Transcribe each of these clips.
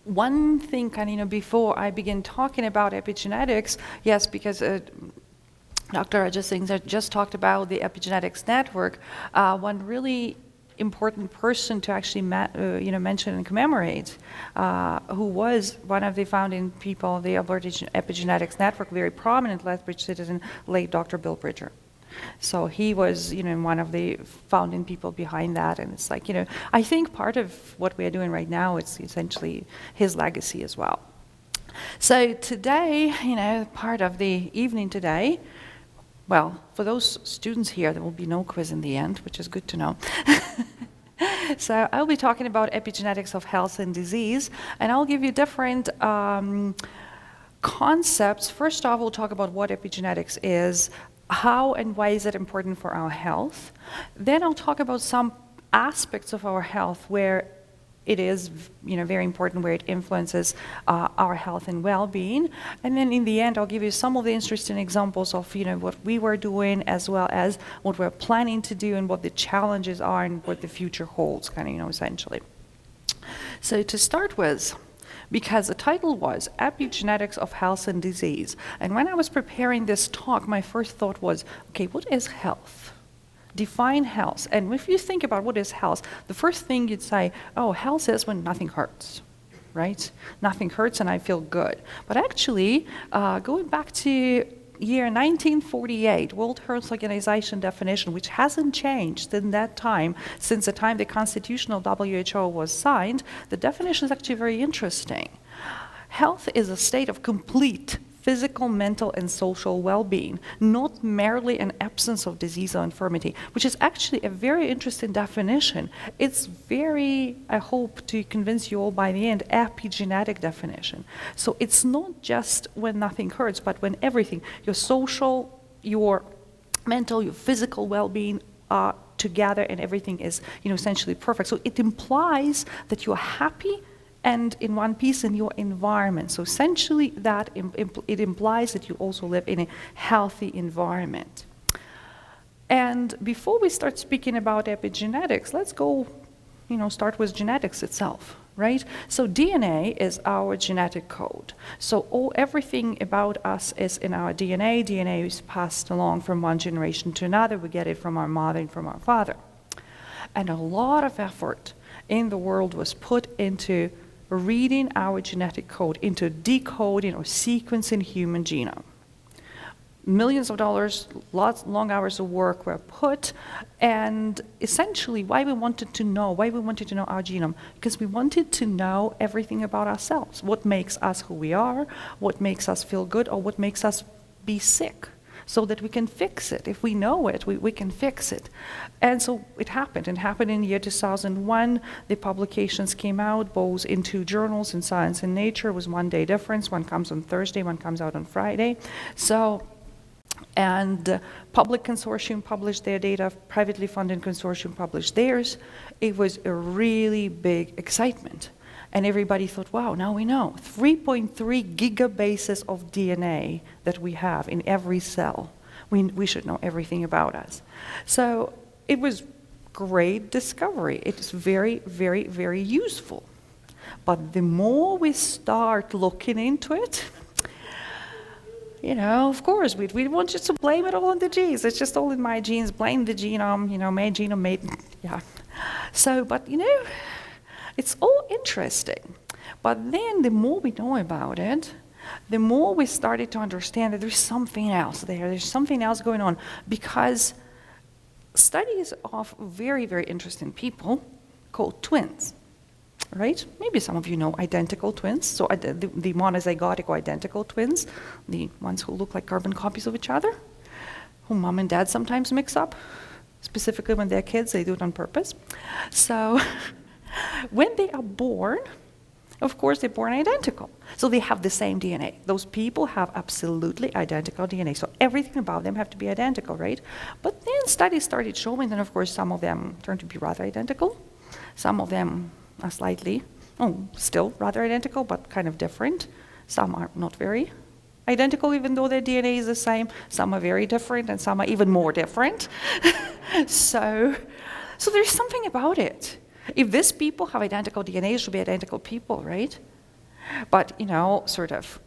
one thing, before I begin talking about epigenetics, yes, because Dr. Ajay Singh just talked about the epigenetics network. One really important person to actually mention and commemorate, who was one of the founding people of the epigenetics network, very prominent Lethbridge citizen, late Dr. Bill Bridger. So he was, one of the founding people behind that, and it's like, I think part of what we are doing right now, it's essentially his legacy as well. So today, part of the evening today, well, for those students here, there will be no quiz in the end, which is good to know. So I'll be talking about epigenetics of health and disease, and I'll give you different concepts. First off, we'll talk about what epigenetics is, how and why is it important for our health. Then I'll talk about some aspects of our health where it is, very important, where it influences our health and well-being. And then in the end, I'll give you some of the interesting examples of, what we were doing, as well as what we're planning to do and what the challenges are and what the future holds, essentially. So to start with, because the title was Epigenetics of Health and Disease. And when I was preparing this talk, my first thought was, okay, what is health? Define health. And if you think about what is health, the first thing you'd say, oh, health is when nothing hurts, right? Nothing hurts and I feel good. But actually, going back to year 1948, World Health Organization definition, which hasn't changed in that time, since the time the constitutional WHO was signed, the definition is actually very interesting. Health is a state of complete physical, mental, and social well-being, not merely an absence of disease or infirmity, which is actually a very interesting definition. It's very, I hope to convince you all by the end, epigenetic definition. So it's not just when nothing hurts, but when everything, your social, your mental, your physical well-being are together and everything is, essentially perfect. So it implies that you're happy and in one piece in your environment. So essentially that it implies that you also live in a healthy environment. And before we start speaking about epigenetics, let's go, start with genetics itself, right? So DNA is our genetic code. So everything about us is in our DNA. DNA is passed along from one generation to another. We get it from our mother and from our father. And a lot of effort in the world was put into reading our genetic code, into decoding or sequencing human genome. Millions of dollars, long hours of work were put, and essentially why we wanted to know our genome, because we wanted to know everything about ourselves, what makes us who we are, what makes us feel good, or what makes us be sick, so that we can fix it. If we know it, we can fix it. And so it happened. It happened in the year 2001. The publications came out, both in two journals, in Science and Nature. It was 1 day difference. One comes on Thursday, one comes out on Friday. So, and public consortium published their data, privately funded consortium published theirs. It was a really big excitement. And everybody thought, wow, now we know. 3.3 gigabases of DNA that we have in every cell. We should know everything about us. So it was great discovery. It is very, very, very useful. But the more we start looking into it, of course, we want you to blame it all on the genes. It's just all in my genes. Blame the genome, my genome made, yeah. So, but it's all interesting, but then the more we know about it, the more we started to understand that there's something else there. There's something else going on, because studies of very, very interesting people called twins, right? Maybe some of you know identical twins, so the monozygotic or identical twins, the ones who look like carbon copies of each other, who mom and dad sometimes mix up, specifically when they're kids, they do it on purpose. So when they are born, of course, they're born identical. So they have the same DNA. Those people have absolutely identical DNA. So everything about them have to be identical, right? But then studies started showing that, of course, some of them turned to be rather identical. Some of them are still rather identical, but kind of different. Some are not very identical, even though their DNA is the same. Some are very different, and some are even more different. So there's something about it. If these people have identical DNA, it should be identical people, right? But, you know, sort of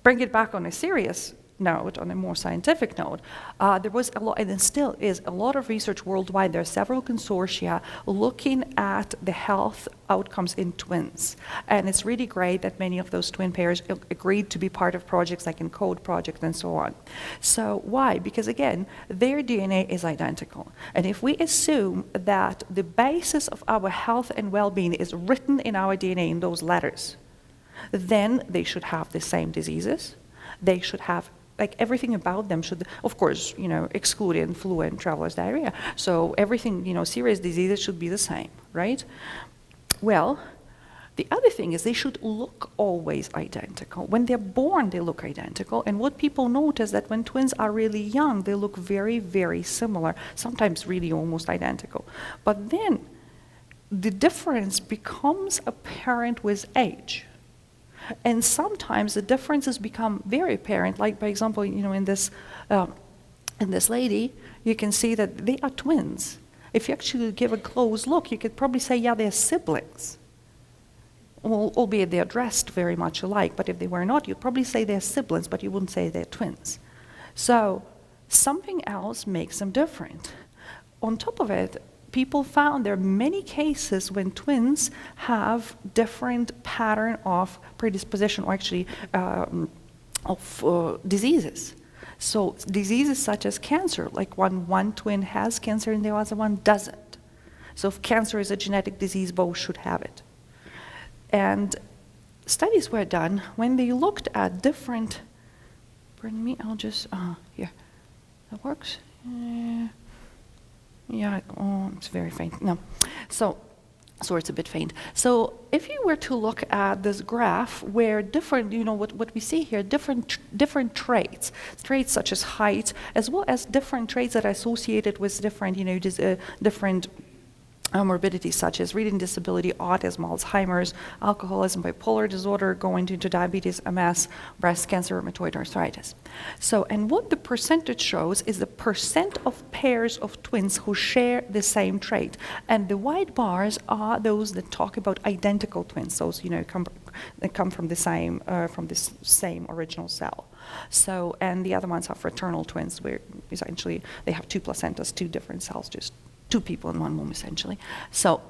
bring it back on a serious note, on a more scientific note, there was a lot, and there still is a lot of research worldwide. There are several consortia looking at the health outcomes in twins. And it's really great that many of those twin pairs agreed to be part of projects like ENCODE project and so on. So why? Because again, their DNA is identical. And if we assume that the basis of our health and well-being is written in our DNA in those letters, then they should have the same diseases. They should have, like, everything about them should, of course, you know, excluding flu and traveler's diarrhea. So everything, you know, serious diseases should be the same, right? Well, the other thing is they should look always identical. When they're born, they look identical. And what people notice that when twins are really young, they look very, very similar, sometimes really almost identical. But then the difference becomes apparent with age. And sometimes the differences become very apparent, like, by example, you know, in this lady, you can see that they are twins. If you actually give a close look, you could probably say, yeah, they're siblings. Well, albeit they're dressed very much alike, but if they were not, you'd probably say they're siblings, but you wouldn't say they're twins. So something else makes them different. On top of it, people found there are many cases when twins have different pattern of predisposition, or actually of diseases. So diseases such as cancer, like one twin has cancer and the other one doesn't. So if cancer is a genetic disease, both should have it. And studies were done when they looked at different, pardon me, I'll just, here, that works? Yeah, oh, it's very faint. No. So it's a bit faint. So if you were to look at this graph where different, you know, what we see here, different traits such as height, as well as different traits that are associated with different, you know, different morbidities such as reading disability, autism, Alzheimer's, alcoholism, bipolar disorder, going into diabetes, MS, breast cancer, rheumatoid arthritis. So, and what the percentage shows is the percent of pairs of twins who share the same trait. And the white bars are those that talk about identical twins, those, you know, that come from the same, from this same original cell. So, and the other ones are fraternal twins, where essentially they have two placentas, two different cells, just two people in one womb, essentially. So,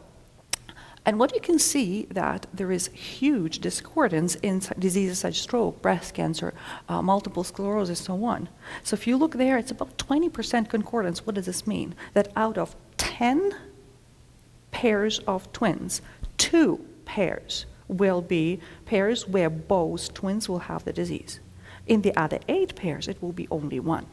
and what you can see that there is huge discordance in diseases such as stroke, breast cancer, multiple sclerosis, so on. So if you look there, it's about 20% concordance. What does this mean? That out of 10 pairs of twins, 2 pairs will be pairs where both twins will have the disease. In the other 8 pairs, it will be only 1.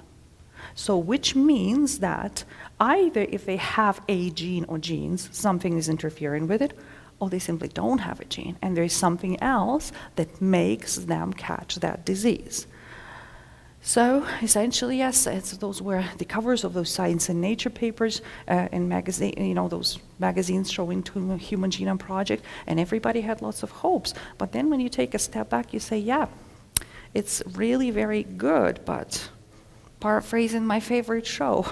So which means that either if they have a gene or genes, something is interfering with it, or they simply don't have a gene, and there is something else that makes them catch that disease. So essentially, yes, those were the covers of those Science and Nature papers in magazine, you know, those magazines showing the Human Genome Project, and everybody had lots of hopes. But then when you take a step back, you say, yeah, it's really very good, but paraphrasing my favorite show,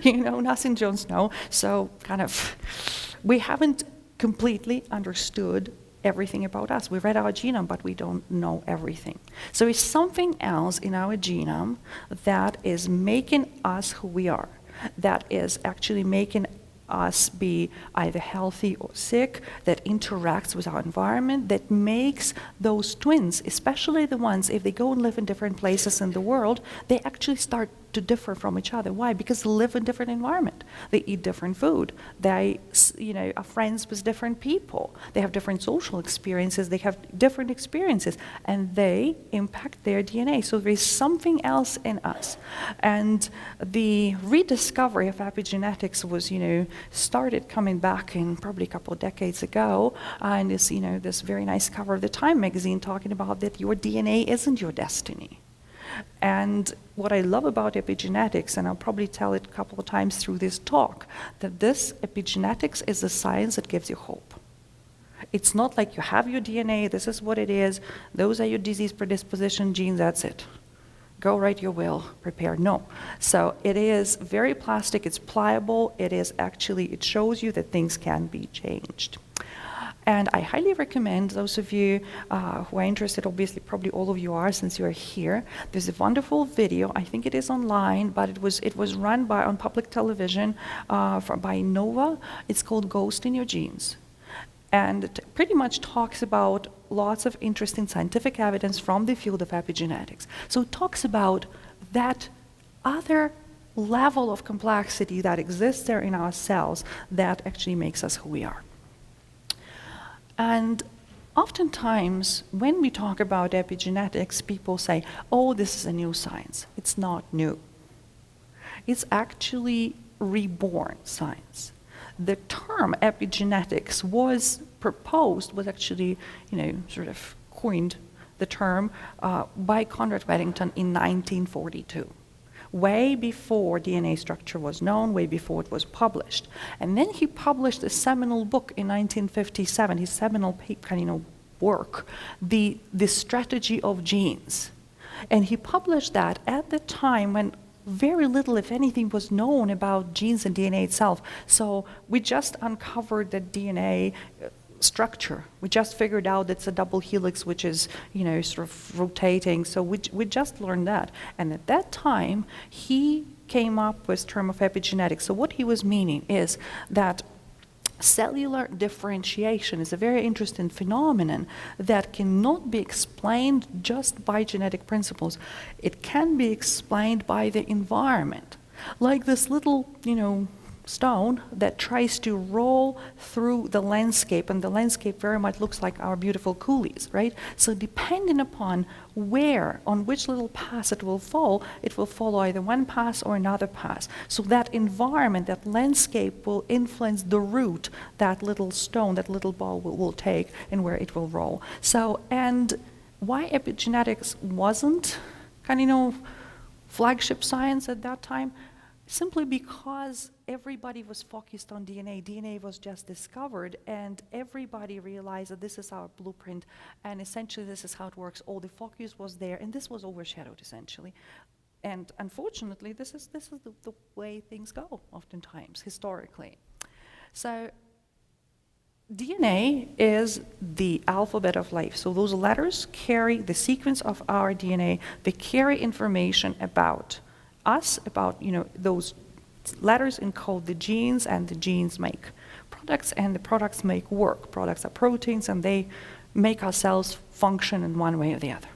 you know, nothing Jones know. So kind of, we haven't completely understood everything about us. We read our genome, but we don't know everything. So it's something else in our genome that is making us who we are, that is actually making us be either healthy or sick, that interacts with our environment, that makes those twins, especially the ones, if they go and live in different places in the world, they actually start to differ from each other. Why? Because they live in different environment. They eat different food. They, you know, are friends with different people. They have different social experiences. They have different experiences, and they impact their DNA. So there is something else in us. And the rediscovery of epigenetics was, you know, started coming back in probably a couple of decades ago. And this, you know, this very nice cover of the Time magazine talking about that your DNA isn't your destiny. And what I love about epigenetics, and I'll probably tell it a couple of times through this talk, that this epigenetics is the science that gives you hope. It's not like you have your DNA, this is what it is, those are your disease predisposition genes, that's it. Go write your will, prepare. No. So it is very plastic, it's pliable, it is actually, it shows you that things can be changed. And I highly recommend those of you who are interested, obviously probably all of you are since you are here, there's a wonderful video, I think it is online, but it was run on public television by Nova. It's called Ghost in Your Genes. And it pretty much talks about lots of interesting scientific evidence from the field of epigenetics. So it talks about that other level of complexity that exists there in our cells that actually makes us who we are. And oftentimes, when we talk about epigenetics, people say, oh, this is a new science. It's not new. It's actually reborn science. The term epigenetics was proposed, was actually, sort of coined the term by Conrad Weddington in 1942. Way before DNA structure was known, way before it was published. And then he published a seminal book in 1957, his seminal work, The Strategy of Genes. And he published that at the time when very little, if anything, was known about genes and DNA itself. So we just uncovered the DNA structure. We just figured out it's a double helix, which is, sort of rotating. So we just learned that. And at that time, he came up with the term of epigenetics. So what he was meaning is that cellular differentiation is a very interesting phenomenon that cannot be explained just by genetic principles. It can be explained by the environment. Like this little, stone that tries to roll through the landscape, and the landscape very much looks like our beautiful coulees, right? So depending upon on which little path it will follow either one path or another path. So that environment, that landscape will influence the route that little stone, that little ball will take and where it will roll. So, and why epigenetics wasn't flagship science at that time? Simply because everybody was focused on DNA. DNA was just discovered, and everybody realized that this is our blueprint, and essentially this is how it works. All the focus was there, and this was overshadowed, essentially. And unfortunately, this is the way things go, oftentimes, historically. So DNA is the alphabet of life. So those letters carry the sequence of our DNA. They carry information about us, about those letters encode the genes, and the genes make products, and the products make work. Products are proteins, and they make our cells function in one way or the other.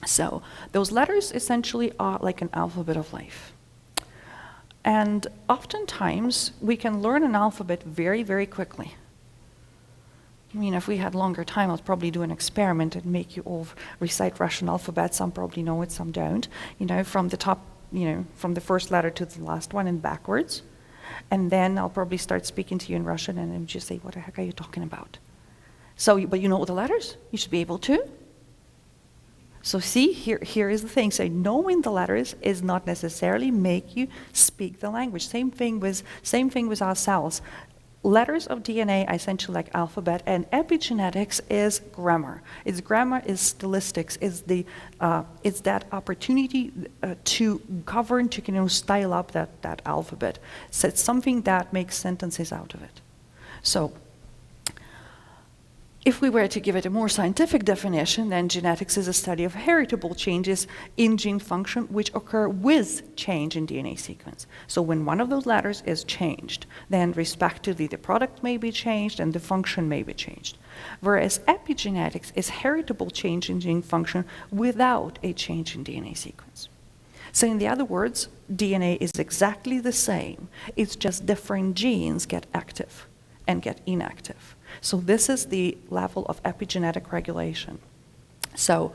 So those letters essentially are like an alphabet of life. And oftentimes we can learn an alphabet very, very quickly. If we had longer time, I'd probably do an experiment and make you all recite Russian alphabet. Some probably know it, some don't. From the top, from the first letter to the last one and backwards. And then I'll probably start speaking to you in Russian, and then just say, what the heck are you talking about? So, but you know all the letters? You should be able to. So see, here is the thing. So knowing the letters is not necessarily make you speak the language. Same thing with our cells. Letters of DNA are essentially like alphabet, and epigenetics is grammar. It's grammar, is stilistics, it's that opportunity to govern, to style up that alphabet. So it's something that makes sentences out of it. So if we were to give it a more scientific definition, then genetics is a study of heritable changes in gene function which occur with change in DNA sequence. So when one of those letters is changed, then respectively the product may be changed and the function may be changed. Whereas epigenetics is heritable change in gene function without a change in DNA sequence. So in the other words, DNA is exactly the same. It's just different genes get active and get inactive. So this is the level of epigenetic regulation. So,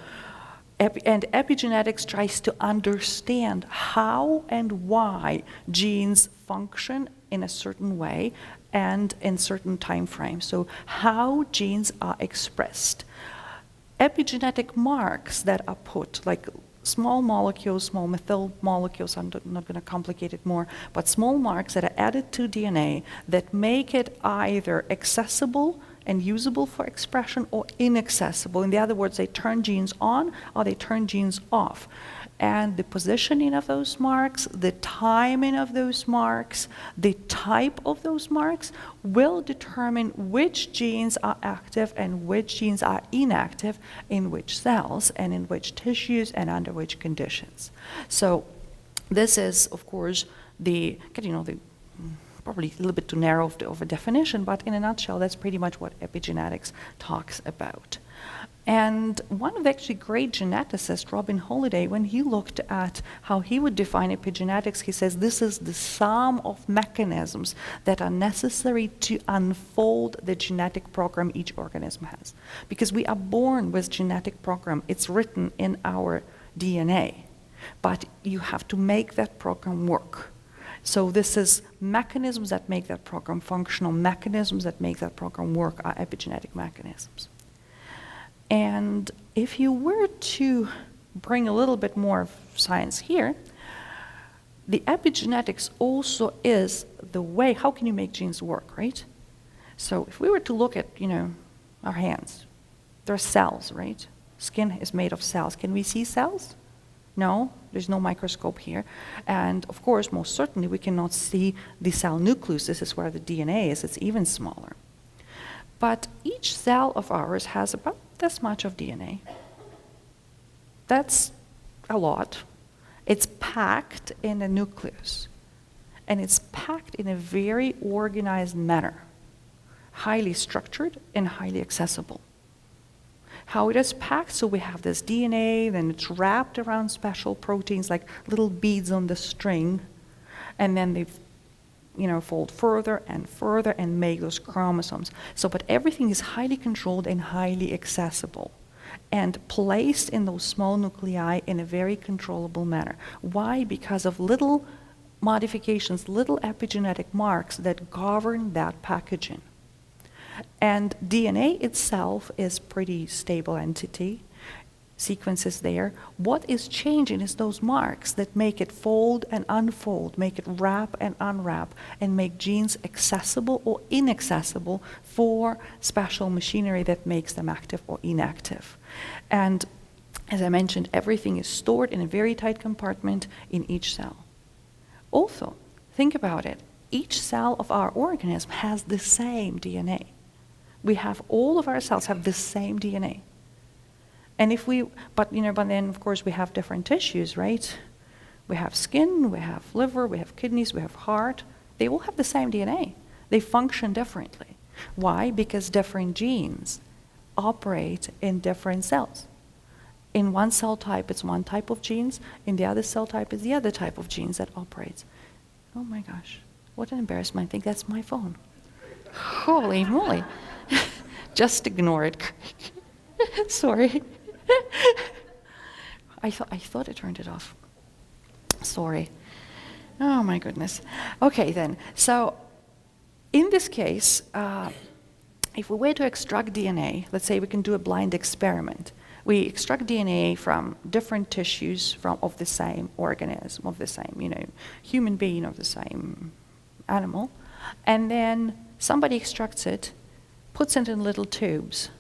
and epigenetics tries to understand how and why genes function in a certain way and in certain time frames. So how genes are expressed. Epigenetic marks that are put, like small molecules, small methyl molecules, I'm not going to complicate it more, but small marks that are added to DNA that make it either accessible and usable for expression or inaccessible. In other words, they turn genes on or they turn genes off. And the positioning of those marks, the timing of those marks, the type of those marks will determine which genes are active and which genes are inactive in which cells and in which tissues and under which conditions. So this is, of course, probably a little bit too narrow of a definition, but in a nutshell, that's pretty much what epigenetics talks about. And one of the actually great geneticists, Robin Holliday, when he looked at how he would define epigenetics, he says this is the sum of mechanisms that are necessary to unfold the genetic program each organism has. Because we are born with genetic program, it's written in our DNA, but you have to make that program work. So this is mechanisms that make that program functional, mechanisms that make that program work are epigenetic mechanisms. And if you were to bring a little bit more of science here, the epigenetics also is the way, how can you make genes work, right? So if we were to look at, our hands, there are cells, right? Skin is made of cells. Can we see cells? No, there's no microscope here. And of course, most certainly, we cannot see the cell nucleus. This is where the DNA is. It's even smaller. But each cell of ours has about this much of DNA. That's a lot. It's packed in a nucleus. And it's packed in a very organized manner, highly structured and highly accessible. How it is packed, so we have this DNA, then it's wrapped around special proteins like little beads on the string, and then they fold further and make those chromosomes. So, but everything is highly controlled and highly accessible and placed in those small nuclei in a very controllable manner. Why? Because of little modifications, little epigenetic marks that govern that packaging. And DNA itself is pretty stable entity. Sequences there. What is changing is those marks that make it fold and unfold, make it wrap and unwrap, and make genes accessible or inaccessible for special machinery that makes them active or inactive. And as I mentioned, everything is stored in a very tight compartment in each cell. Also, think about it. Each cell of our organism has the same DNA. We have, all of our cells have the same DNA. And but then of course we have different tissues, right? We have skin, we have liver, we have kidneys, we have heart. They all have the same DNA. They function differently. Why? Because different genes operate in different cells. In one cell type, it's one type of genes. In the other cell type, is the other type of genes that operates. Oh my gosh, what an embarrassment. I think that's my phone. Holy moly. Just ignore it. Sorry. I thought I turned it off. Sorry. Oh my goodness. Okay then. So in this case, if we were to extract DNA, let's say we can do a blind experiment. We extract DNA from different tissues of the same organism, of the same, human being, of the same animal, and then somebody extracts it, puts it in little tubes,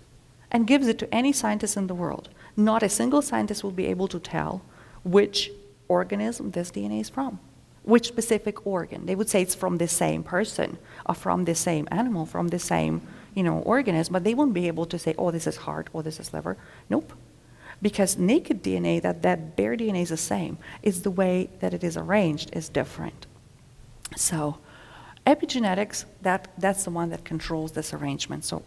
and gives it to any scientist in the world. Not a single scientist will be able to tell which organism this DNA is from, which specific organ. They would say it's from the same person, or from the same animal, from the same organism, but they won't be able to say, oh, this is heart, or this is liver. Nope. Because naked DNA, that bare DNA is the same. It's the way that it is arranged is different. So epigenetics, that's the one that controls this arrangement. So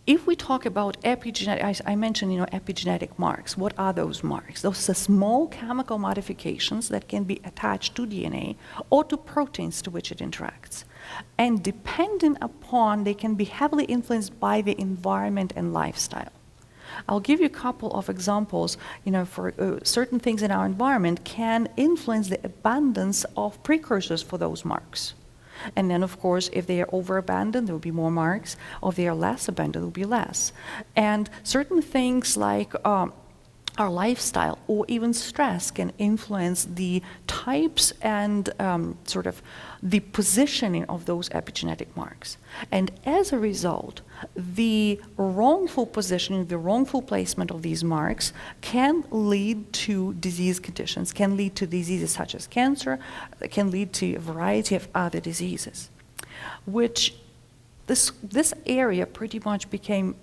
if we talk about epigenetic, I mentioned epigenetic marks. What are those marks? Those are small chemical modifications that can be attached to DNA or to proteins to which it interacts. And dependent upon, they can be heavily influenced by the environment and lifestyle. I'll give you a couple of examples. For certain things in our environment can influence the abundance of precursors for those marks. And then, of course, if they are over-abundant, there will be more marks. Or if they are less abundant, there will be less. And certain things like our lifestyle or even stress can influence the types and sort of the positioning of those epigenetic marks. And as a result, the wrongful positioning, the wrongful placement of these marks can lead to disease conditions, can lead to diseases such as cancer, can lead to a variety of other diseases, which this area pretty much became,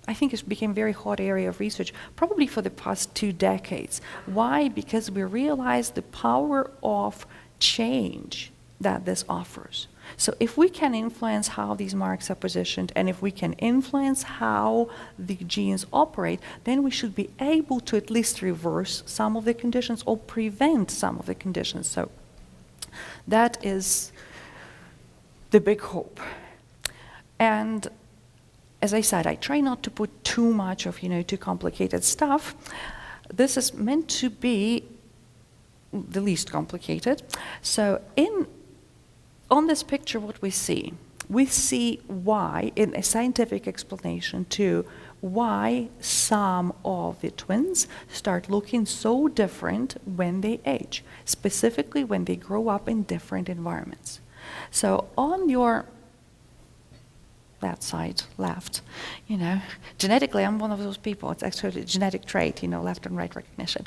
I think it became a very hot area of research, probably for the past 2 decades. Why? Because we realized the power of change that this offers. So if we can influence how these marks are positioned, and if we can influence how the genes operate, then we should be able to at least reverse some of the conditions or prevent some of the conditions. So that is the big hope. And as I said, I try not to put too much of, too complicated stuff. This is meant to be the least complicated. So on this picture, what we see why, in a scientific explanation to why some of the twins start looking so different when they age, specifically when they grow up in different environments. So on that side, left, genetically, I'm one of those people. It's actually a genetic trait, left and right recognition.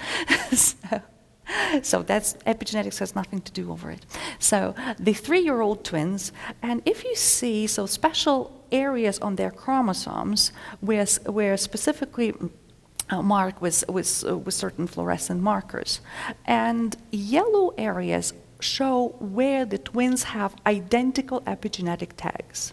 So that's, epigenetics has nothing to do over it. So the 3-year-old twins, and if you see, so special areas on their chromosomes where specifically marked with certain fluorescent markers, and yellow areas show where the twins have identical epigenetic tags.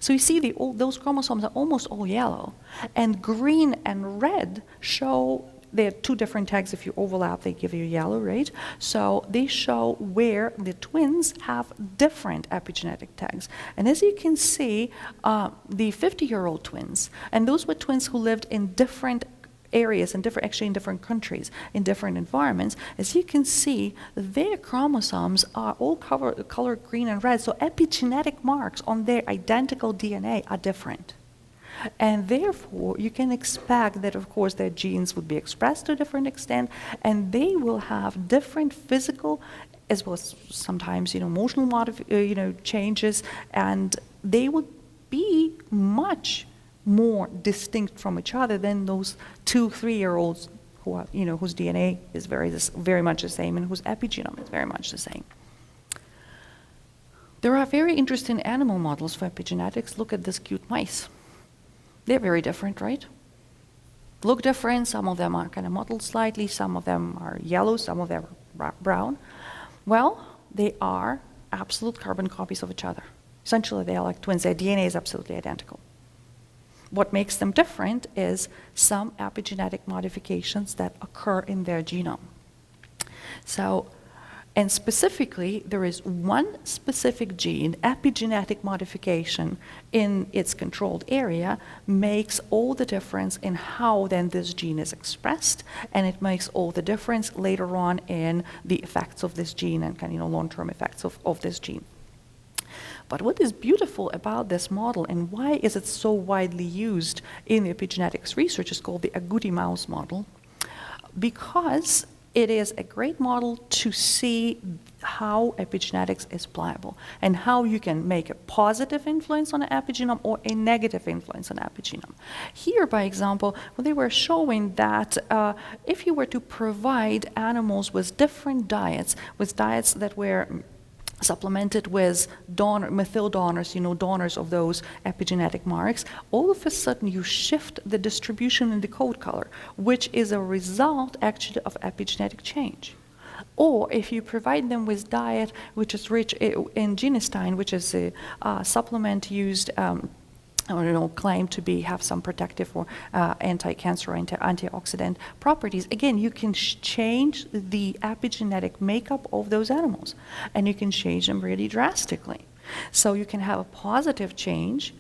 So you see those chromosomes are almost all yellow, and green and red show, there are 2 different tags. If you overlap, they give you yellow, right? So they show where the twins have different epigenetic tags. And as you can see, the 50-year-old twins, and those were twins who lived in different areas, actually in different countries, in different environments, as you can see, their chromosomes are all colored green and red, so epigenetic marks on their identical DNA are different. And therefore, you can expect that, of course, their genes would be expressed to a different extent, and they will have different physical, as well as sometimes, emotional changes, and they would be much more distinct from each other than those 2 3-year-olds who are, whose DNA is very much the same and whose epigenome is very much the same. There are very interesting animal models for epigenetics. Look at these cute mice. They're very different, right? Look different. Some of them are kind of mottled slightly. Some of them are yellow. Some of them are brown. Well, they are absolute carbon copies of each other. Essentially, they are like twins. Their DNA is absolutely identical. What makes them different is some epigenetic modifications that occur in their genome. So, and specifically, there is one specific gene, epigenetic modification in its controlled area makes all the difference in how then this gene is expressed, and it makes all the difference later on in the effects of this gene and kind of long-term effects of this gene. But what is beautiful about this model and why is it so widely used in epigenetics research is called the agouti mouse model, because it is a great model to see how epigenetics is pliable and how you can make a positive influence on an epigenome or a negative influence on epigenome. Here, by example, they were showing that if you were to provide animals with different diets, that were supplemented with methyl donors, donors of those epigenetic marks, all of a sudden you shift the distribution in the coat color, which is a result actually of epigenetic change. Or if you provide them with diet which is rich in genistein, which is a supplement used claimed to have some protective or anti-cancer or antioxidant properties, again, you can change the epigenetic makeup of those animals, and you can change them really drastically. So you can have a positive change,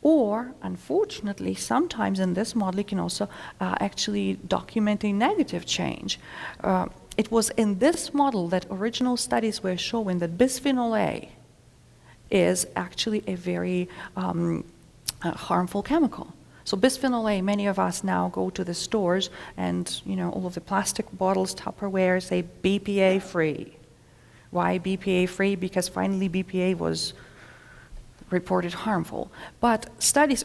or unfortunately, sometimes in this model, you can also actually document a negative change. It was in this model that original studies were showing that bisphenol A is actually a very harmful chemical. So bisphenol A, many of us now go to the stores and, all of the plastic bottles, Tupperware, say BPA free. Why BPA free? Because finally BPA was reported harmful. But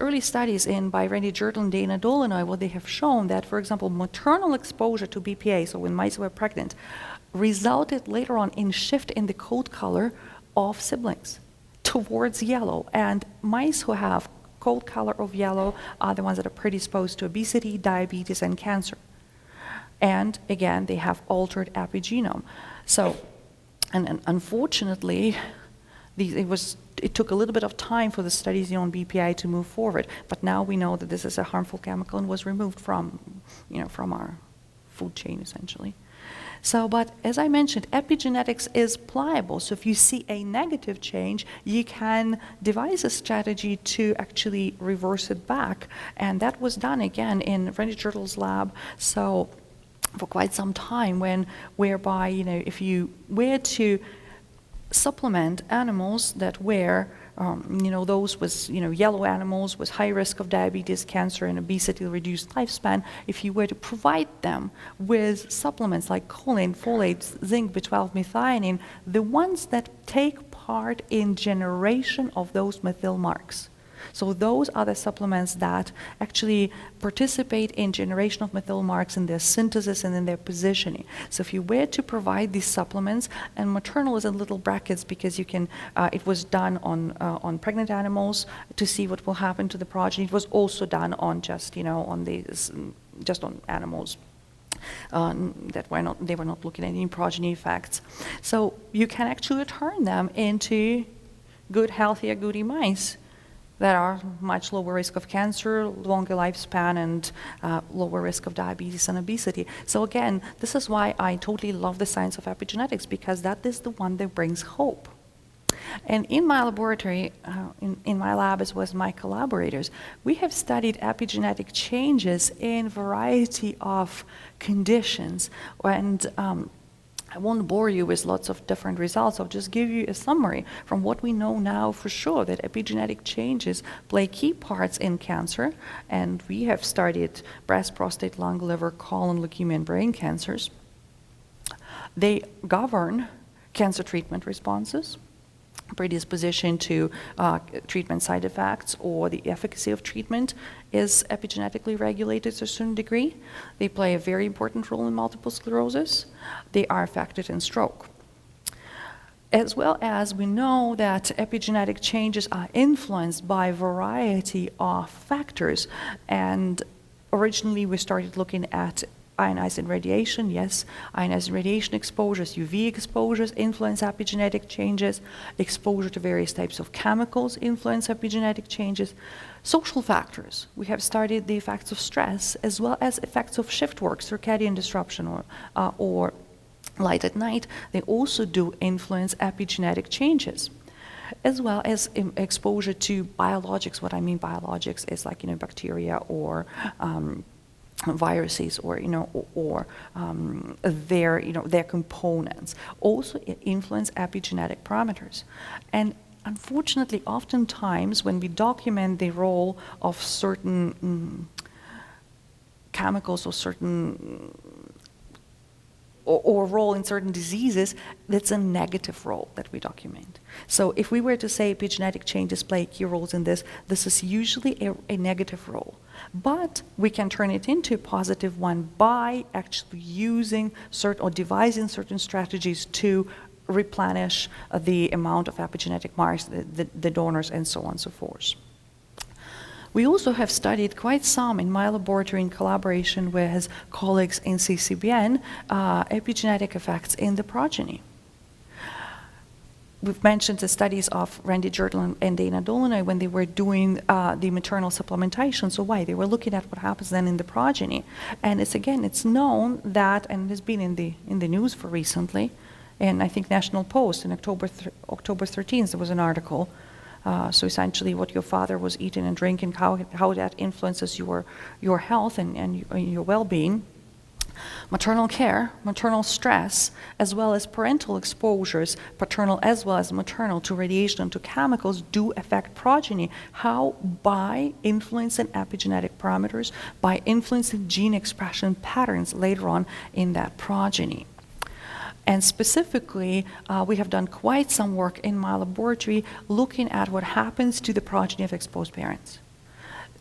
early studies by Randy Jertle and Dana Dolinoy, what they have shown that, for example, maternal exposure to BPA, so when mice were pregnant, resulted later on in shift in the coat color of siblings towards yellow. And mice who have coat color of yellow are the ones that are predisposed to obesity, diabetes, and cancer. And again, they have altered epigenome. So, and unfortunately, it took a little bit of time for the studies on BPA to move forward, but now we know that this is a harmful chemical and was removed from our food chain, essentially. So, but as I mentioned, epigenetics is pliable. So if you see a negative change, you can devise a strategy to actually reverse it back. And that was done again in Randy Jertle's lab. So for quite some time, whereby, if you were to supplement animals that were, those with, yellow animals with high risk of diabetes, cancer, and obesity, reduced lifespan, if you were to provide them with supplements like choline, folate, zinc, B12, methionine, the ones that take part in generation of those methyl marks. So those are the supplements that actually participate in generation of methyl marks in their synthesis and in their positioning. So if you were to provide these supplements, and maternal is in little brackets because you can, it was done on pregnant animals to see what will happen to the progeny. It was also done on just, just on animals. They were not looking at any progeny effects. So you can actually turn them into good, healthy, agouti mice that are much lower risk of cancer, longer lifespan, and lower risk of diabetes and obesity. So again, this is why I totally love the science of epigenetics, because that is the one that brings hope. And in my laboratory, in my lab as well as my collaborators, we have studied epigenetic changes in a variety of conditions. And I won't bore you with lots of different results. I'll just give you a summary from what we know now for sure, that epigenetic changes play key parts in cancer. And we have studied breast, prostate, lung, liver, colon, leukemia, and brain cancers. They govern cancer treatment responses, predisposition to treatment side effects, or the efficacy of treatment is epigenetically regulated to a certain degree. They play a very important role in multiple sclerosis. They are affected in stroke. As well as we know that epigenetic changes are influenced by a variety of factors. And originally we started looking at ionizing radiation. Yes, ionizing radiation exposures, UV exposures influence epigenetic changes. Exposure to various types of chemicals influence epigenetic changes. Social factors. We have studied the effects of stress as well as effects of shift work, circadian disruption, or light at night. They also do influence epigenetic changes, as well as exposure to biologics. What I mean biologics is like, bacteria or viruses, or their components also influence epigenetic parameters. And unfortunately, oftentimes when we document the role of certain chemicals or certain or role in certain diseases, that's a negative role that we document. So if we were to say epigenetic changes play key roles in this, this is usually a negative role. But we can turn it into a positive one by actually using certain or devising certain strategies to replenish the amount of epigenetic marks, the donors, and so on and so forth. We also have studied quite some in my laboratory in collaboration with colleagues in CCBN, epigenetic effects in the progeny. We've mentioned the studies of Randy Jertle and Dana Dolinoy when they were doing the maternal supplementation. So why? They were looking at what happens then in the progeny. And it's known that, and it's been in the news for recently, and I think National Post in October 13th, there was an article. So essentially what your father was eating and drinking, how that influences your health and your well-being. Maternal care, maternal stress, as well as parental exposures, paternal as well as maternal, to radiation and to chemicals do affect progeny. How? By influencing epigenetic parameters, by influencing gene expression patterns later on in that progeny. And specifically, we have done quite some work in my laboratory looking at what happens to the progeny of exposed parents.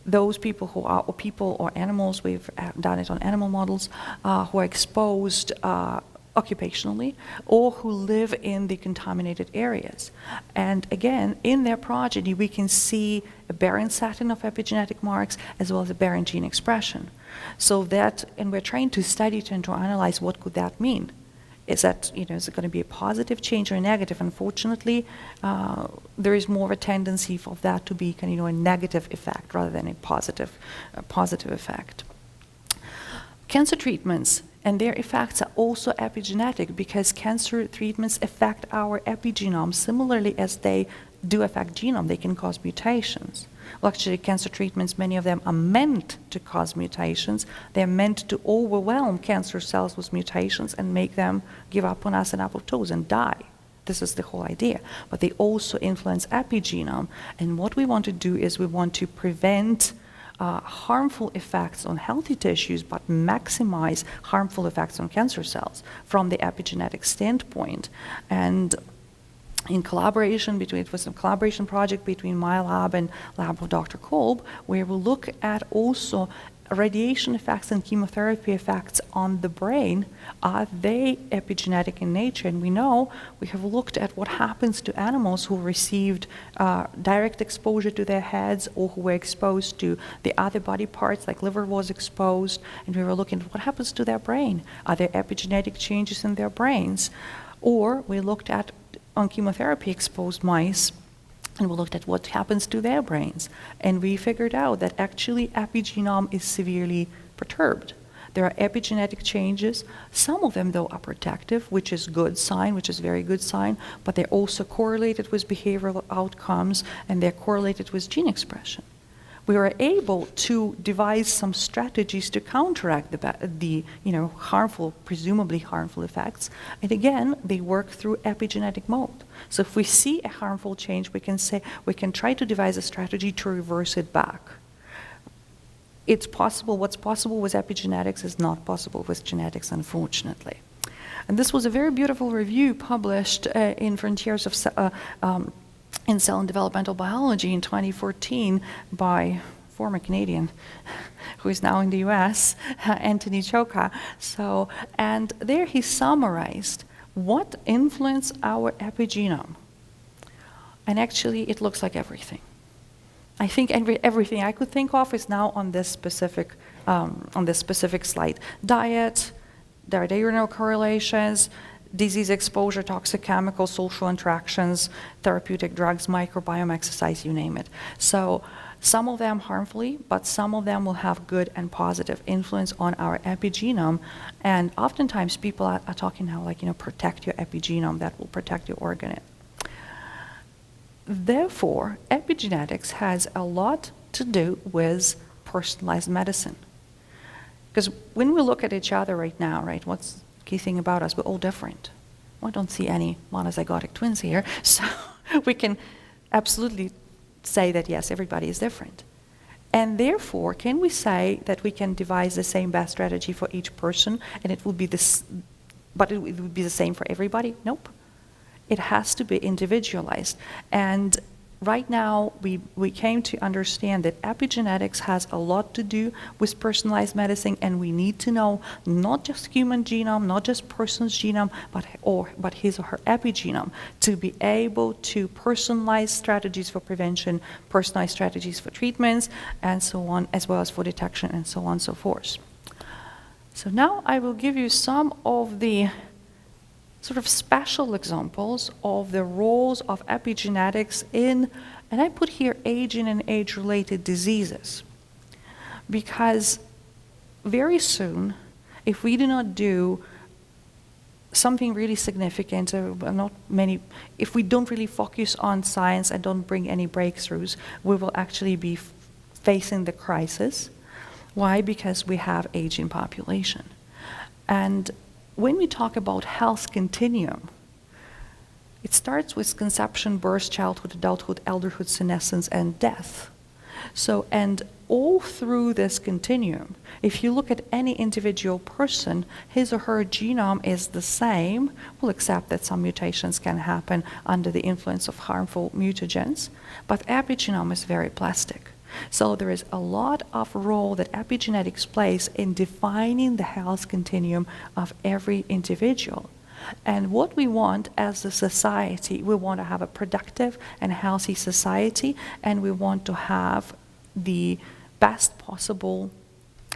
Those people who are, or people or animals, we've done it on animal models, who are exposed occupationally or who live in the contaminated areas. And again, in their progeny, we can see a barren setting of epigenetic marks as well as a barren gene expression. So that, and we're trying to study and to analyze what could that mean. Is that, is it going to be a positive change or a negative? Unfortunately, there is more of a tendency of that to be kind of, a negative effect rather than a positive effect. Cancer treatments and their effects are also epigenetic because cancer treatments affect our epigenome similarly as they do affect genome. They can cause mutations. Well, actually, cancer treatments, many of them are meant to cause mutations. They're meant to overwhelm cancer cells with mutations and make them give up on us and apoptose and die. This is the whole idea. But they also influence epigenome. And what we want to do is we want to prevent harmful effects on healthy tissues, but maximize harmful effects on cancer cells from the epigenetic standpoint. And in collaboration it was a collaboration project between my lab and lab of Dr. Kolb, where we look at also radiation effects and chemotherapy effects on the brain. Are they epigenetic in nature? And we know, we have looked at what happens to animals who received direct exposure to their heads or who were exposed to the other body parts, like liver was exposed, and we were looking at what happens to their brain. Are there epigenetic changes in their brains? Or we looked at on chemotherapy exposed mice, and we looked at what happens to their brains. And we figured out that actually epigenome is severely perturbed. There are epigenetic changes. Some of them, though, are protective, which is good sign, which is very good sign, but they're also correlated with behavioral outcomes, and they're correlated with gene expression. We were able to devise some strategies to counteract the harmful, presumably harmful effects. And again, they work through epigenetic mode. So if we see a harmful change, we can try to devise a strategy to reverse it back. It's possible. What's possible with epigenetics is not possible with genetics, unfortunately. And this was a very beautiful review published in Frontiers of in Cell and Developmental Biology in 2014 by former Canadian, who is now in the US, Anthony Choka. So, and there he summarized what influenced our epigenome. And actually, it looks like everything. I think everything I could think of is now on this specific slide. Diet, diurnal correlations, disease exposure, toxic chemicals, social interactions, therapeutic drugs, microbiome, exercise, you name it. So some of them harmfully, but some of them will have good and positive influence on our epigenome. And oftentimes people are talking now like, protect your epigenome, that will protect your organ. Therefore, epigenetics has a lot to do with personalized medicine. Because when we look at each other right now, right, what's key thing about us, we're all different. I don't see any monozygotic twins here, so we can absolutely say that yes, everybody is different. And therefore, can we say that we can devise the same best strategy for each person and it would be this, but it would be the same for everybody? Nope. It has to be individualized. And right now, we came to understand that epigenetics has a lot to do with personalized medicine, and we need to know not just human genome, not just person's genome, but his or her epigenome to be able to personalize strategies for prevention, personalized strategies for treatments, and so on, as well as for detection, and so on and so forth. So now I will give you some of the sort of special examples of the roles of epigenetics in, and I put here aging and age-related diseases. Because very soon, if we do not do something really significant, if we don't really focus on science and don't bring any breakthroughs, we will actually be facing the crisis. Why? Because we have aging population. And when we talk about health continuum, it starts with conception, birth, childhood, adulthood, elderhood, senescence, and death. So, and all through this continuum, if you look at any individual person, his or her genome is the same, well, except that some mutations can happen under the influence of harmful mutagens, but epigenome is very plastic. So there is a lot of role that epigenetics plays in defining the health continuum of every individual. And what we want as a society, we want to have a productive and healthy society, and we want to have the best possible,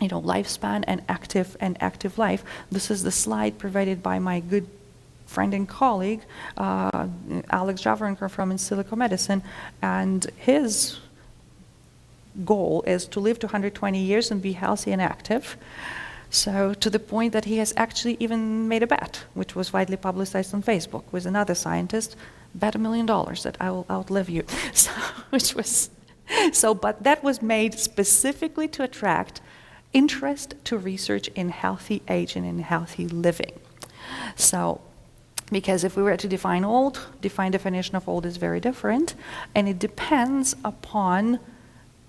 lifespan and active life. This is the slide provided by my good friend and colleague, Alex Javrenko from Insilico Medicine, and his goal is to live to 120 years and be healthy and active. So to the point that he has actually even made a bet, which was widely publicized on Facebook, with another scientist, bet $1 million that I will outlive you. But that was made specifically to attract interest to research in healthy aging and healthy living. So, because if we were to define old, definition of old is very different, and it depends upon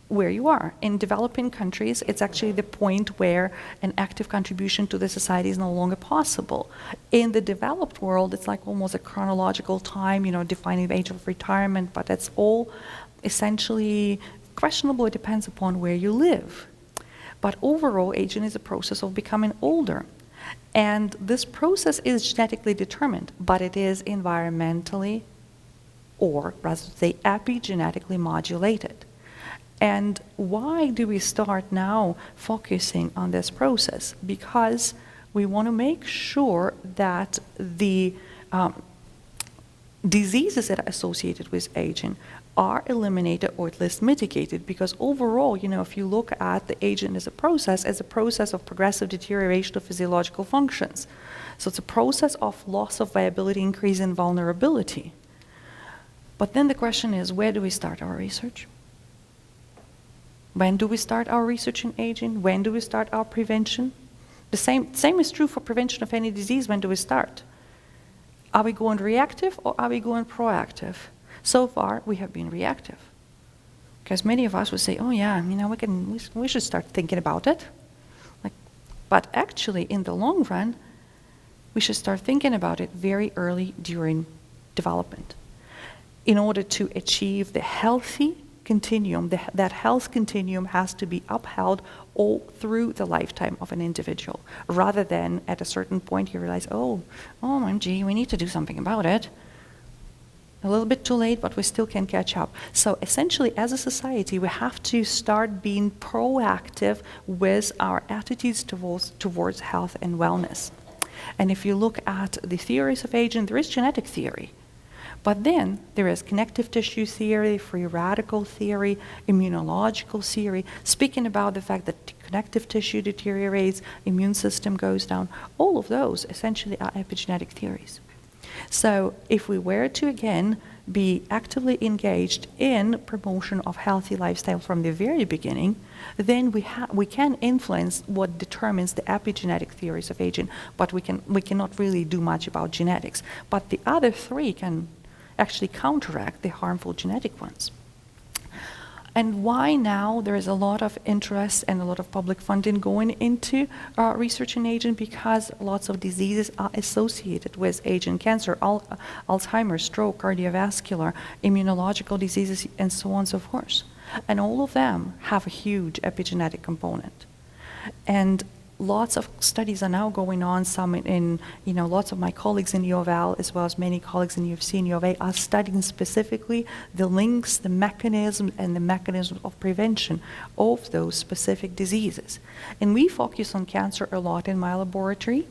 where you are. In developing countries, it's actually the point where an active contribution to the society is no longer possible. In the developed world, it's like almost a chronological time, defining the age of retirement, but that's all essentially questionable. It depends upon where you live. But overall, aging is a process of becoming older. And this process is genetically determined, but it is environmentally, or rather say epigenetically modulated. And why do we start now focusing on this process? Because we want to make sure that the diseases that are associated with aging are eliminated or at least mitigated, because overall, if you look at the aging as a process of progressive deterioration of physiological functions. So it's a process of loss of viability, increase in vulnerability. But then the question is, where do we start our research? When do we start our research in aging? When do we start our prevention? The same is true for prevention of any disease. When do we start? Are we going reactive or are we going proactive? So far, we have been reactive. Because many of us would say, oh yeah, we should start thinking about it. But actually, in the long run, we should start thinking about it very early during development in order to achieve the healthy continuum. That health continuum has to be upheld all through the lifetime of an individual, rather than at a certain point you realize, oh, OMG, we need to do something about it. A little bit too late, but we still can catch up. So essentially, as a society, we have to start being proactive with our attitudes towards health and wellness. And if you look at the theories of aging, there is genetic theory. But then there is connective tissue theory, free radical theory, immunological theory, speaking about the fact that connective tissue deteriorates, immune system goes down. All of those essentially are epigenetic theories. So if we were to, again, be actively engaged in promotion of healthy lifestyle from the very beginning, then we can influence what determines the epigenetic theories of aging, but we cannot really do much about genetics. But the other three can actually counteract the harmful genetic ones. And why now there is a lot of interest and a lot of public funding going into research in aging? Because lots of diseases are associated with aging: cancer, Alzheimer's, stroke, cardiovascular, immunological diseases, and so on and so forth. And all of them have a huge epigenetic component. And lots of studies are now going on, some in, lots of my colleagues in U of L, as well as many colleagues in U of C and U of A, are studying specifically the links, the mechanisms, and the mechanisms of prevention of those specific diseases. And we focus on cancer a lot in my laboratory.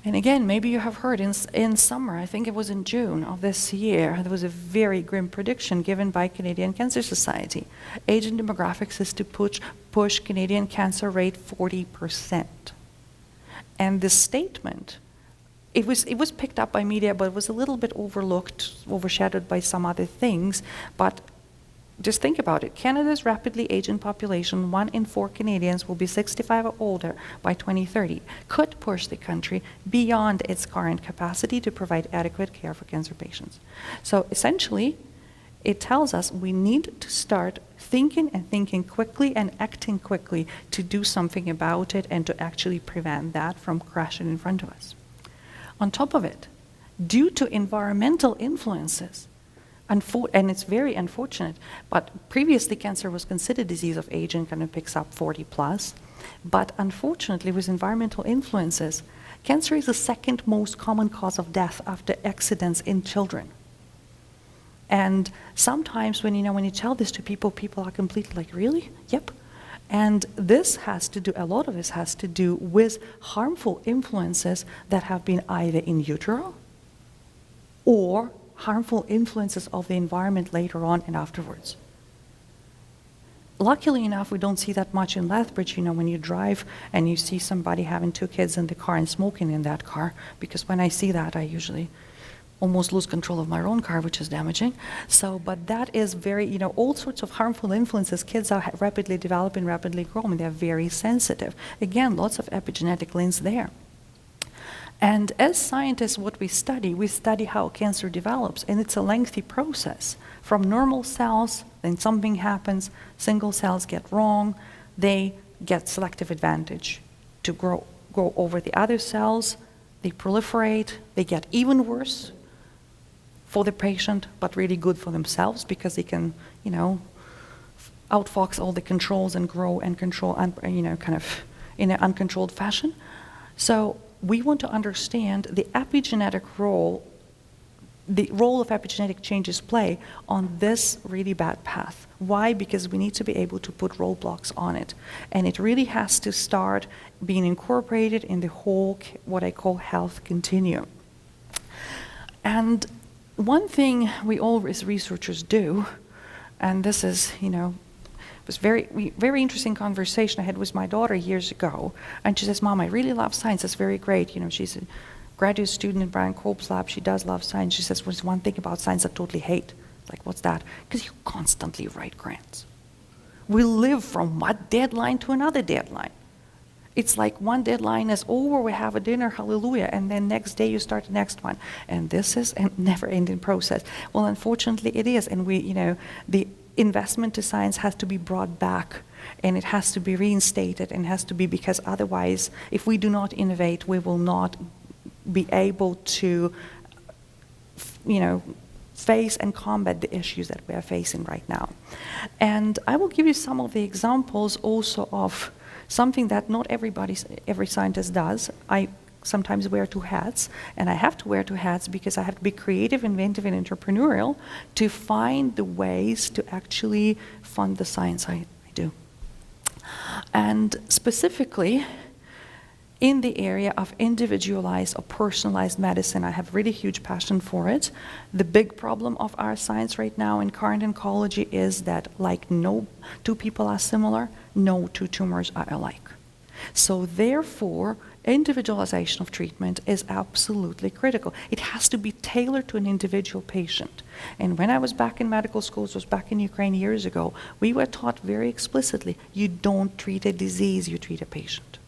And again, maybe you have heard in summer, I think it was in June of this year, there was a very grim prediction given by Canadian Cancer Society. Aging demographics is to push Canadian cancer rate 40%. And this statement, it was picked up by media, but it was a little bit overlooked, overshadowed by some other things. But just think about it. Canada's rapidly aging population, 1 in 4 Canadians will be 65 or older by 2030, could push the country beyond its current capacity to provide adequate care for cancer patients. So essentially, it tells us we need to start thinking quickly and acting quickly to do something about it and to actually prevent that from crashing in front of us. On top of it, due to environmental influences, and it's very unfortunate, but previously cancer was considered disease of aging, kind of picks up 40 plus. But unfortunately, with environmental influences, cancer is the second most common cause of death after accidents in children. And sometimes when you tell this to people, people are completely like, really? Yep. And this has to do, a lot of this has to do with harmful influences that have been either in utero or harmful influences of the environment later on and afterwards. Luckily enough, we don't see that much in Lethbridge, when you drive and you see somebody having 2 kids in the car and smoking in that car, because when I see that, I usually almost lose control of my own car, which is damaging. So, but that is very, all sorts of harmful influences. Kids are rapidly developing, rapidly growing. They're very sensitive. Again, lots of epigenetic links there. And as scientists, what we study how cancer develops, and it's a lengthy process. From normal cells, then something happens, single cells get wrong, they get selective advantage to go over the other cells, they proliferate, they get even worse for the patient, but really good for themselves because they can, outfox all the controls and grow and control, kind of in an uncontrolled fashion. So we want to understand the epigenetic role, the role of epigenetic changes play on this really bad path. Why? Because we need to be able to put roadblocks on it. And it really has to start being incorporated in the whole, what I call health continuum. And one thing we all as researchers do, and this is, it was very interesting conversation I had with my daughter years ago. And she says, Mom, I really love science. It's very great. She's a graduate student in Brian Kolb's lab. She does love science. She says, there's one thing about science I totally hate. Like, what's that? Because you constantly write grants. We live from one deadline to another deadline. It's like one deadline is over, we have a dinner, hallelujah, and then next day you start the next one. And this is a never-ending process. Well, unfortunately it is, and the investment to science has to be brought back, and it has to be reinstated, and has to be, because otherwise, if we do not innovate, we will not be able to, face and combat the issues that we are facing right now. And I will give you some of the examples also of something that not every scientist does. I sometimes wear 2 hats, and I have to wear 2 hats because I have to be creative, inventive, and entrepreneurial to find the ways to actually fund the science I do. And specifically, in the area of individualized or personalized medicine, I have really huge passion for it. The big problem of our science right now in current oncology is that like no 2 people are similar, no 2 tumors are alike. So therefore, individualization of treatment is absolutely critical. It has to be tailored to an individual patient. And when I was back in medical school, it was back in Ukraine years ago, we were taught very explicitly, you don't treat a disease, you treat a patient.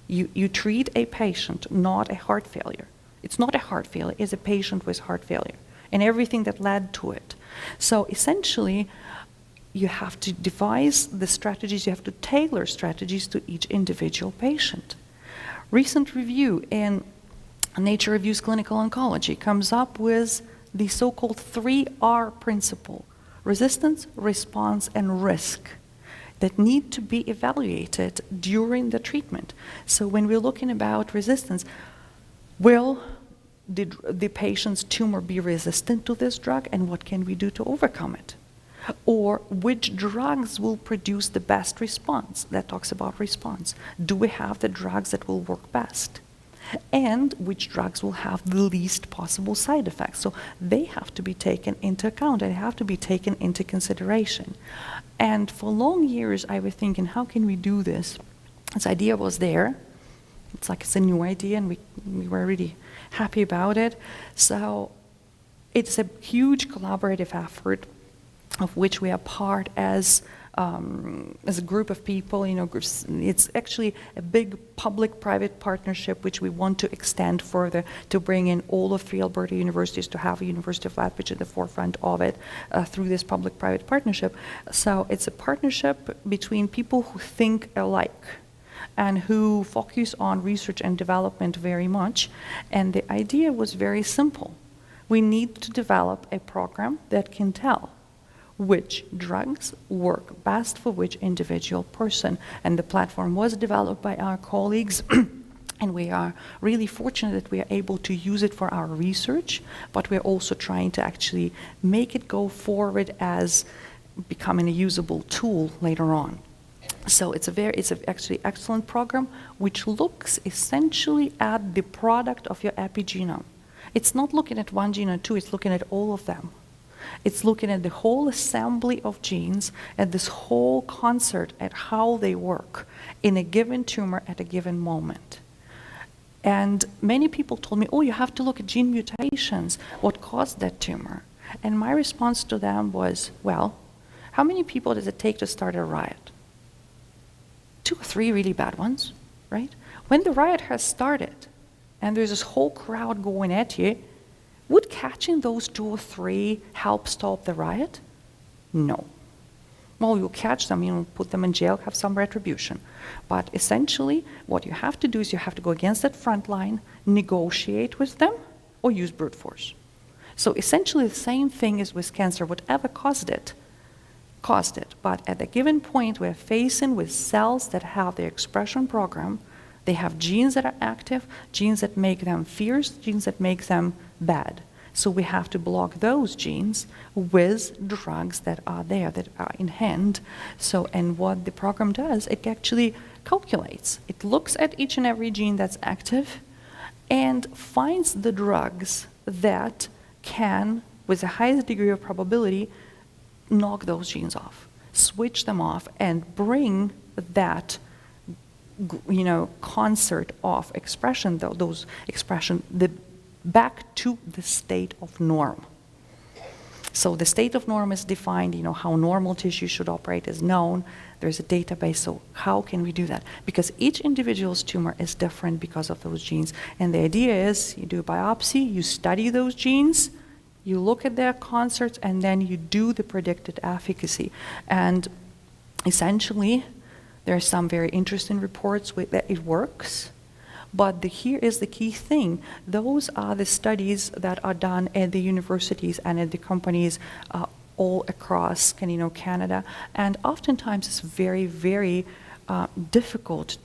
You treat a patient, not a heart failure. It's not a heart failure, it's a patient with heart failure and everything that led to it. So essentially, you have to devise the strategies, you have to tailor strategies to each individual patient. Recent review in Nature Reviews Clinical Oncology comes up with the so-called 3R principle: resistance, response, and risk, that need to be evaluated during the treatment. So when we're looking about resistance, will the patient's tumor be resistant to this drug, and what can we do to overcome it? Or which drugs will produce the best response? That talks about response. Do we have the drugs that will work best? And which drugs will have the least possible side effects? So they have to be taken into account, they have to be taken into consideration. And for long years I was thinking, how can we do this? This idea was there. It's like it's a new idea, and we were really happy about it. So it's a huge collaborative effort of which we are part as a group of people, it's actually a big public-private partnership which we want to extend further to bring in all of 3 Alberta universities, to have the University of Lethbridge at the forefront of it through this public-private partnership. So it's a partnership between people who think alike and who focus on research and development very much. And the idea was very simple. We need to develop a program that can tell which drugs work best for which individual person. And the platform was developed by our colleagues and we are really fortunate that we are able to use it for our research, but we're also trying to actually make it go forward as becoming a usable tool later on. So it's actually excellent program which looks essentially at the product of your epigenome. It's not looking at one gene or two, it's looking at all of them. It's looking at the whole assembly of genes, at this whole concert, at how they work in a given tumor at a given moment. And many people told me, oh, you have to look at gene mutations, what caused that tumor? And my response to them was, well, how many people does it take to start a riot? 2 or 3 really bad ones, right? When the riot has started and there's this whole crowd going at you, would catching those 2 or 3 help stop the riot? No. Well, you'll catch them, put them in jail, have some retribution. But essentially, what you have to do is you have to go against that front line, negotiate with them, or use brute force. So essentially the same thing is with cancer. Whatever caused it. But at a given point, we're facing with cells that have their expression program. They have genes that are active, genes that make them fierce, genes that make them bad. So we have to block those genes with drugs that are there, that are in hand. So, and what the program does, it actually calculates. It looks at each and every gene that's active and finds the drugs that can, with the highest degree of probability, knock those genes off, switch them off, and bring that concert of expression, those expression, back to the state of norm. So the state of norm is defined, how normal tissue should operate is known. There's a database, so how can we do that? Because each individual's tumor is different because of those genes. And the idea is you do a biopsy, you study those genes, you look at their concerts, and then you do the predicted efficacy. And essentially, there are some very interesting reports that it works. But here is the key thing. Those are the studies that are done at the universities and at the companies all across Canada. And oftentimes it's very, very difficult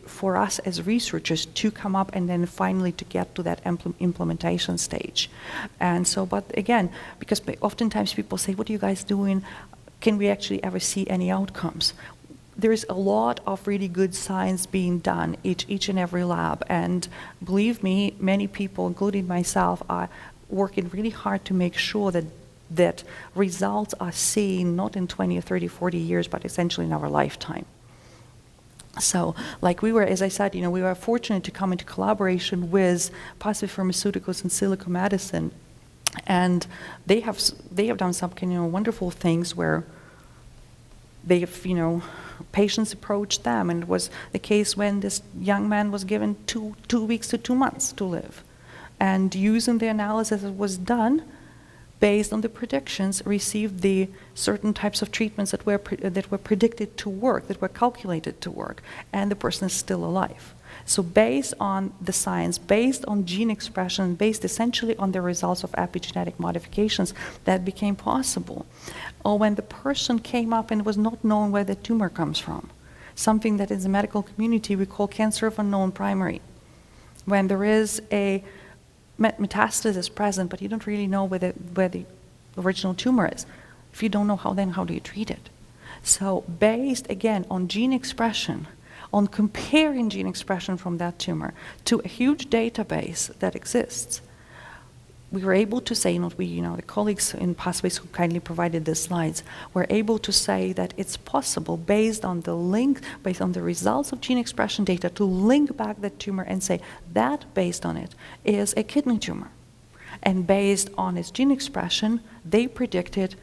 for us as researchers to come up and then finally to get to that implementation stage. And so, but again, because oftentimes people say, what are you guys doing? Can we actually ever see any outcomes? There's a lot of really good science being done each and every lab, and believe me, many people, including myself, are working really hard to make sure that results are seen not in 20 or 30, 40 years, but essentially in our lifetime. So, like we were, as I said, we were fortunate to come into collaboration with Pacific Pharmaceuticals and Silico Medicine, and they have done some wonderful things where they have, patients approached them, and it was the case when this young man was given 2 weeks to 2 months to live. And using the analysis that was done, based on the predictions, received the certain types of treatments that were predicted to work, that were calculated to work, and the person is still alive. So based on the science, based on gene expression, based essentially on the results of epigenetic modifications, that became possible. Or when the person came up and was not known where the tumor comes from, something that in the medical community we call cancer of unknown primary. When there is a metastasis present, but you don't really know where the original tumor is. If you don't know how do you treat it? So based, again, on gene expression, on comparing gene expression from that tumor to a huge database that exists, we were able to say, not we, the colleagues in Pathways who kindly provided the slides, were able to say that it's possible, based on the results of gene expression data, to link back that tumor and say that, based on it, is a kidney tumor. And based on its gene expression, they predicted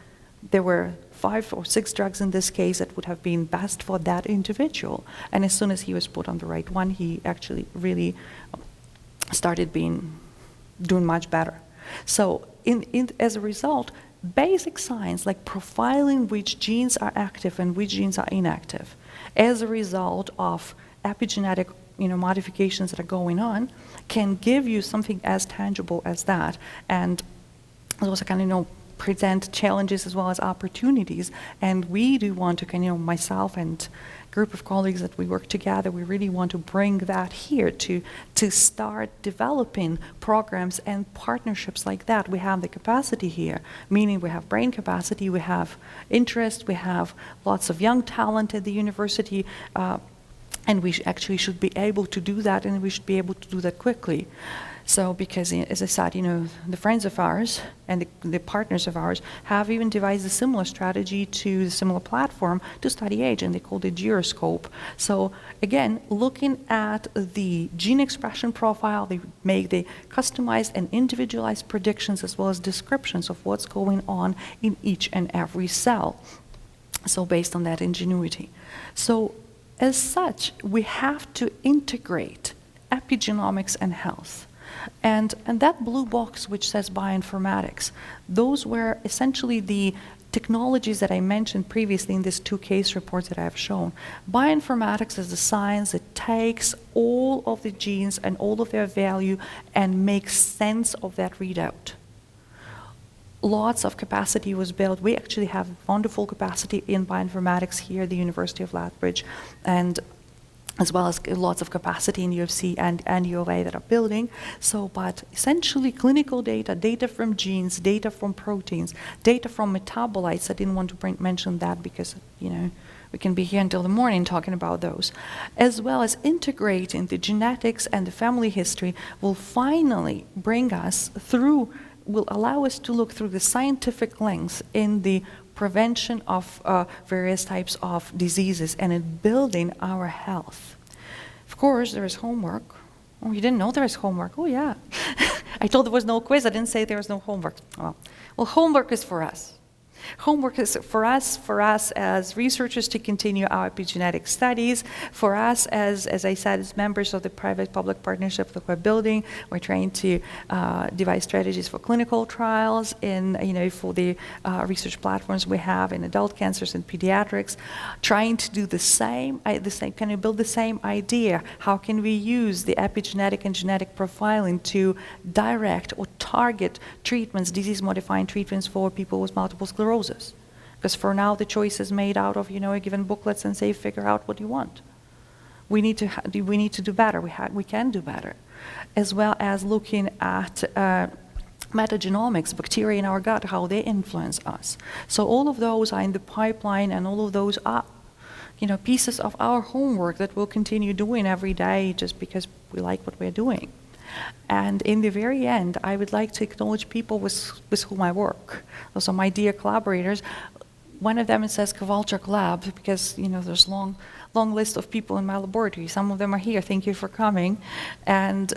there were 5 or 6 drugs in this case that would have been best for that individual. And as soon as he was put on the right one, he actually really started doing much better. So as a result, basic science like profiling which genes are active and which genes are inactive as a result of epigenetic modifications that are going on can give you something as tangible as that. And also kind of present challenges as well as opportunities. And we do want to myself and group of colleagues that we work together, we really want to bring that here to start developing programs and partnerships like that. We have the capacity here, meaning we have brain capacity, we have interest, we have lots of young talent at the university, and we actually should be able to do that, and we should be able to do that quickly. So, because as I said, the friends of ours and the partners of ours have even devised a similar strategy to the similar platform to study age, and they call it gyroscope. So again, looking at the gene expression profile, they make the customized and individualized predictions as well as descriptions of what's going on in each and every cell. So based on that ingenuity. So as such, we have to integrate epigenomics and health. And that blue box which says bioinformatics, those were essentially the technologies that I mentioned previously in these 2 case reports that I have shown. Bioinformatics is the science that takes all of the genes and all of their value and makes sense of that readout. Lots of capacity was built. We actually have wonderful capacity in bioinformatics here at the University of Lethbridge, and as well as lots of capacity in UFC and U of A that are building. So, but essentially clinical data from genes, data from proteins, data from metabolites. I didn't want to mention that because, we can be here until the morning talking about those. As well as integrating the genetics and the family history will finally bring us through, will allow us to look through the scientific lens in the prevention of various types of diseases and in building our health. Of course, there is homework. Oh, you didn't know there is homework? Oh, yeah. I told there was no quiz. I didn't say there was no homework. Well, homework is for us. Homework is for us as researchers to continue our epigenetic studies, for us as I said, as members of the private-public partnership that we're building. We're trying to devise strategies for clinical trials for the research platforms we have in adult cancers and pediatrics, trying to do the same, kind of build the same idea. How can we use the epigenetic and genetic profiling to direct or target treatments, disease-modifying treatments for people with multiple sclerosis? Because for now the choice is made out of given booklets and say figure out what you want. We need to do better. We can do better, as well as looking at metagenomics, bacteria in our gut, how they influence us. So all of those are in the pipeline, and all of those are pieces of our homework that we'll continue doing every day just because we like what we're doing. And in the very end, I would like to acknowledge people with whom I work. Those are my dear collaborators. One of them says Kovalchuk Lab because there's long list of people in my laboratory. Some of them are here. Thank you for coming. And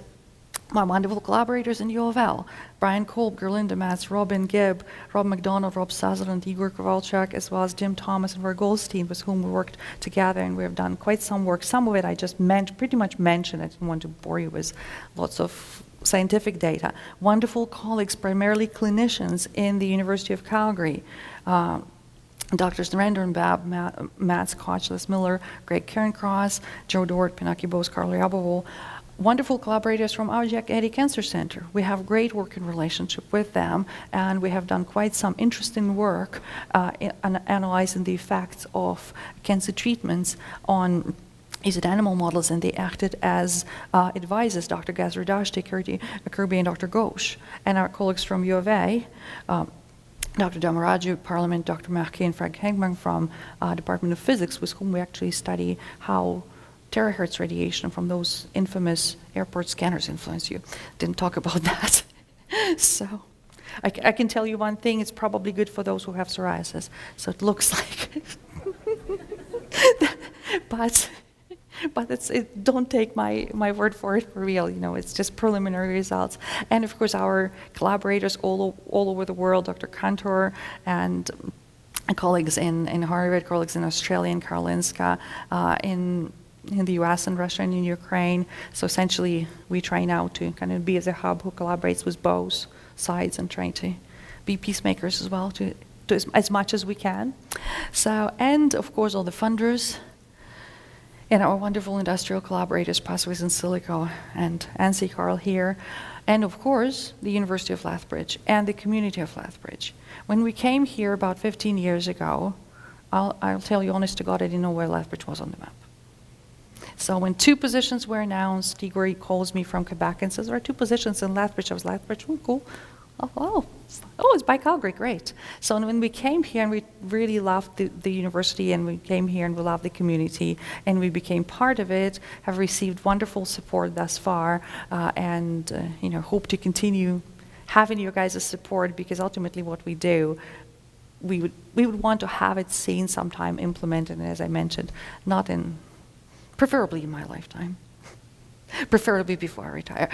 my wonderful collaborators in U of L, Brian Kolb, Gerlinda Matz, Robin Gibb, Rob McDonald, Rob Sutherland, Igor Kovalchuk, as well as Jim Thomas and Roy Goldstein, with whom we worked together, and we have done quite some work. Some of it I just pretty much mentioned. I didn't want to bore you with lots of scientific data. Wonderful colleagues, primarily clinicians in the University of Calgary. Doctors Narendra and Bab, Matt Scotch, Les Miller, Greg Cairncross, Joe Dort, Pinaki Bose, Carly Abovol. Wonderful collaborators from our Jack Eddy Cancer Center. We have great working relationship with them, and we have done quite some interesting work in analyzing the effects of cancer treatments on animal models, and they acted as advisors, Dr. Gazradashti, Kirby, and Dr. Ghosh, and our colleagues from U of A, Dr. Damaraju, Parliament, Dr. Mackey, and Frank Hengman from Department of Physics, with whom we actually study how terahertz radiation from those infamous airport scanners influence you. Didn't talk about that. So I can tell you one thing, it's probably good for those who have psoriasis. So it looks like, but don't take my word for it for real. It's just preliminary results. And of course, our collaborators all over the world, Dr. Kantor and colleagues in Harvard, colleagues in Australia, in Karolinska, in the US and Russia and in Ukraine. So essentially, we try now to kind of be as a hub who collaborates with both sides and trying to be peacemakers as well, to as much as we can. So, and of course, all the funders and our wonderful industrial collaborators, Pathways in Silico and ANSI Carl here, and of course, the University of Lethbridge and the community of Lethbridge. When we came here about 15 years ago, I'll tell you honest to God, I didn't know where Lethbridge was on the map. So when 2 positions were announced, Igor calls me from Quebec and says, there are 2 positions in Lethbridge. I was Lethbridge, oh, cool. Oh, it's by Calgary, great. So when we came here and we really loved the university, and we came here and we loved the community and we became part of it, have received wonderful support thus far, and hope to continue having your guys' support, because ultimately what we do, we would want to have it seen sometime implemented, and as I mentioned, preferably in my lifetime. Preferably before I retire.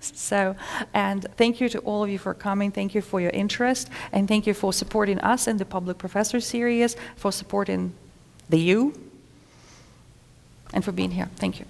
So, and thank you to all of you for coming. Thank you for your interest, and thank you for supporting us in the Public Professor Series, for supporting the U, and for being here. Thank you.